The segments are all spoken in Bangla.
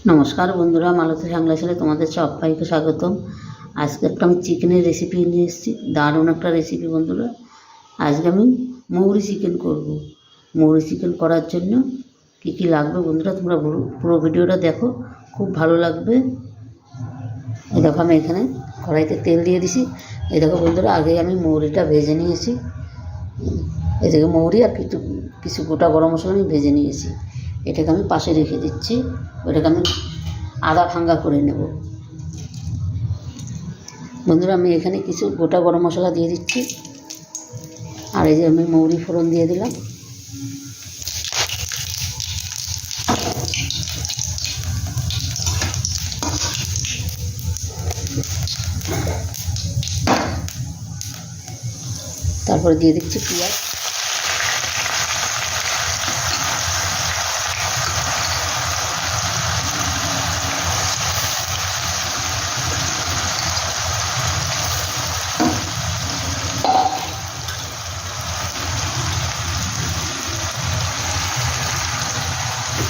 নমস্কার বন্ধুরা, মালতী সাংলাইশালে তোমাদের সবাইকে স্বাগতম। আজকে একটা আমি চিকেনের রেসিপি নিয়ে এসেছি, দারুণ একটা রেসিপি বন্ধুরা। আজকে আমি মৌরি চিকেন করব। মৌরি চিকেন করার জন্য কী কী লাগবে বন্ধুরা, তোমরা পুরো ভিডিওটা দেখো, খুব ভালো লাগবে। এই দেখো আমি এখানে কড়াইতে তেল দিয়ে দিছি। এই দেখো বন্ধুরা, আগে আমি মৌরিটা ভেজে নিয়েছি। এই দেখো মৌরি আর কিছু গোটা গরম মশলা আমি ভেজে নিয়েছি। এটাকে আমি পাশে রেখে দিচ্ছি। ওটাকে আমি আদা ভাঙ্গা করে নেব বন্ধুরা। আমি এখানে কিছু গোটা গরম মশলা দিয়ে দিচ্ছি, আর এই যে আমি মৌরি ফোড়ন দিয়ে দিলাম। তারপরে দিয়ে দিচ্ছি পেঁয়াজ।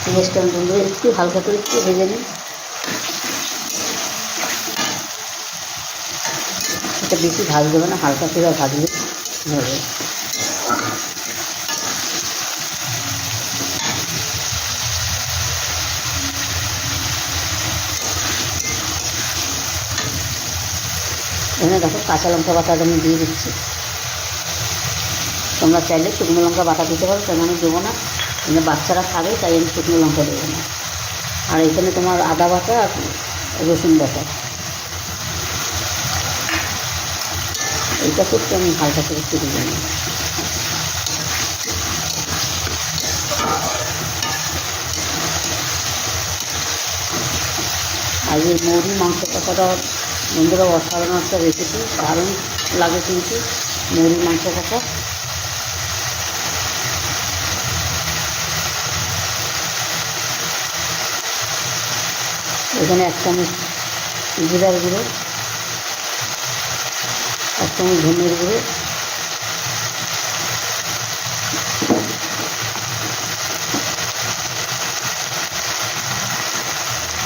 পেঁয়াজটা বন্ধুরা একটু হালকা করে একটু ভেজে নিই। এটা বেশি ভাজ দেবে না, হালকা করে ভাজলে হবে। এখানে দেখো কাঁচা লঙ্কা বাটাটা আমি দিয়ে দিচ্ছি। তোমরা চাইলে শুকনো লঙ্কা বাটা দিতে পারো, কেন আমি দেবো না, এখানে বাচ্চারা খাবে তাই আমি শুকনো লঙ্কা দেবো না। আর এখানে তোমার আদা বাটা আর রসুন বাটা, এইটা করতে আমি হালকা করে একটু দিয়ে নিই। আর এই মৌরি মাংস কষাটা বন্ধুরা অসাধারণ একটা রেসিপি, দারুণ লাগে কিন্তু মৌরি মাংস কষা। এখানে 1 চামচ জিরার গুঁড়ো, 1 চামচ ধনের গুঁড়ো,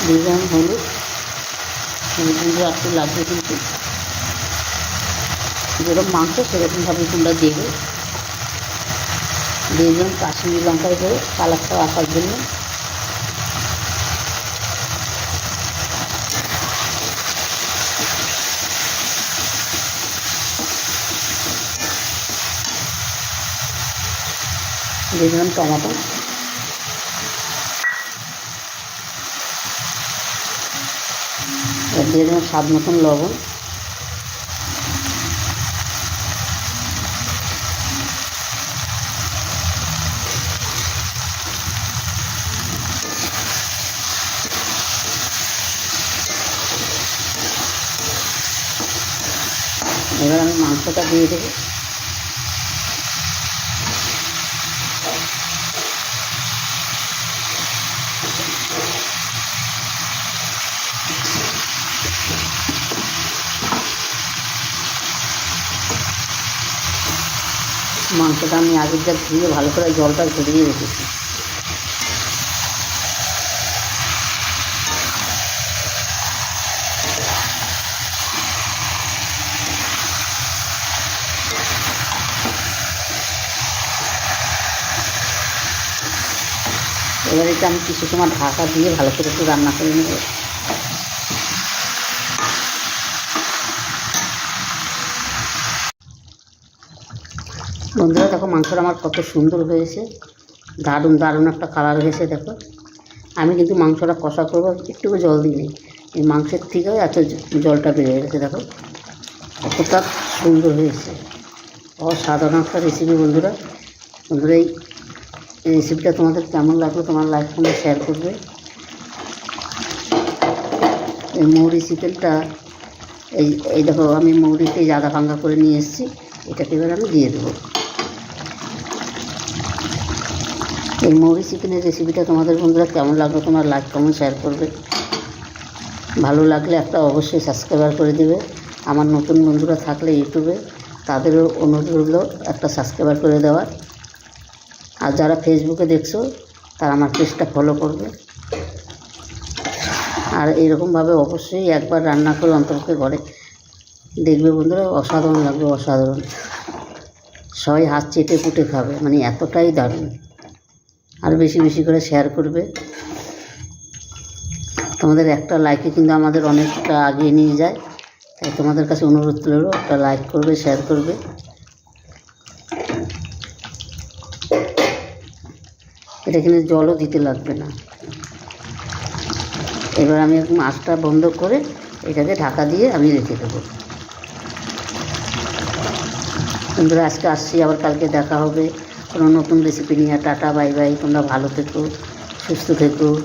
2 গ্রাম হলুদ। হলুদ একটু লাগবে কিন্তু, যেরকম মাংস সেরকমভাবে তোমরা দেবে। 2 গ্রাম কাশ্মীরি লঙ্কার গুঁড়ো, কালারটা আসার জন্য। দিয়ে দিলাম টমেটো। এবার দিয়ে দিলাম স্বাদ মতন লবণ। এবার আমি মাংসটা দিয়ে দেবো। মাংসটা আমি আগের যা ধুয়ে ভালো করে জলটা ঝরিয়ে রেখেছি। এবার এটা আমি কিছু সময় ঢাকা দিয়ে ভালো করে একটু রান্না করে নেব। বন্ধুরা দেখো মাংসটা আমার কত সুন্দর হয়েছে, দারুণ দারুণ একটা কালার হয়েছে। দেখো আমি কিন্তু মাংসটা কষা করবো, একটুকু জল দিই নি, এই মাংসের থেকেও এত জলটা বেড়ে গেছে। দেখো কতটা সুন্দর হয়েছে, অসাধারণ একটা রেসিপি বন্ধুরা। বন্ধুরা এই রেসিপিটা তোমাদের কেমন লাগলো, তোমার লাইক কমেন্ট শেয়ার করবে। এই মৌরি চিকেনটা এই দেখো আমি মৌরিতে আদা ভাঙ্গা করে নিয়ে এসেছি, এটাকে এবার আমি দিয়ে দেবো। এই মৌরি চিকেনের রেসিপিটা তোমাদের বন্ধুরা কেমন লাগলো, তোমার লাইক কমেন্ট শেয়ার করবে। ভালো লাগলে একটা অবশ্যই সাবস্ক্রাইবার করে দেবে। আমার নতুন বন্ধুরা থাকলে ইউটিউবে, তাদেরও অনুরোধ হলো একটা সাবস্ক্রাইবার করে দেওয়ার। আর যারা ফেসবুকে দেখছো তারা আমার পেজটা ফলো করবে। আর এরকমভাবে অবশ্যই একবার রান্না করে অন্তত ঘরে দেখবে বন্ধুরা, অসাধারণ লাগবে, অসাধারণ। সবাই হাত চেটে পুটে খাবে, মানে এতটাই দারুণ। আর বেশি বেশি করে শেয়ার করবে। তোমাদের একটা লাইকে কিন্তু আমাদের অনেকটা এগিয়ে নিয়ে যায়, তাই তোমাদের কাছে অনুরোধ করবো, একটা লাইক করবে, শেয়ার করবে। এটা কিন্তু জলও দিতে লাগবে না। এবার আমি মাছটা বন্ধ করে এটাকে ঢাকা দিয়ে আমি রেখে দেবো। বন্ধুরা আজকে আসছি, আবার কালকে দেখা হবে কোনো নতুন রেসিপি নিয়ে। Tata, bye bye. তোমরা ভালো থেকো, সুস্থ থেকো।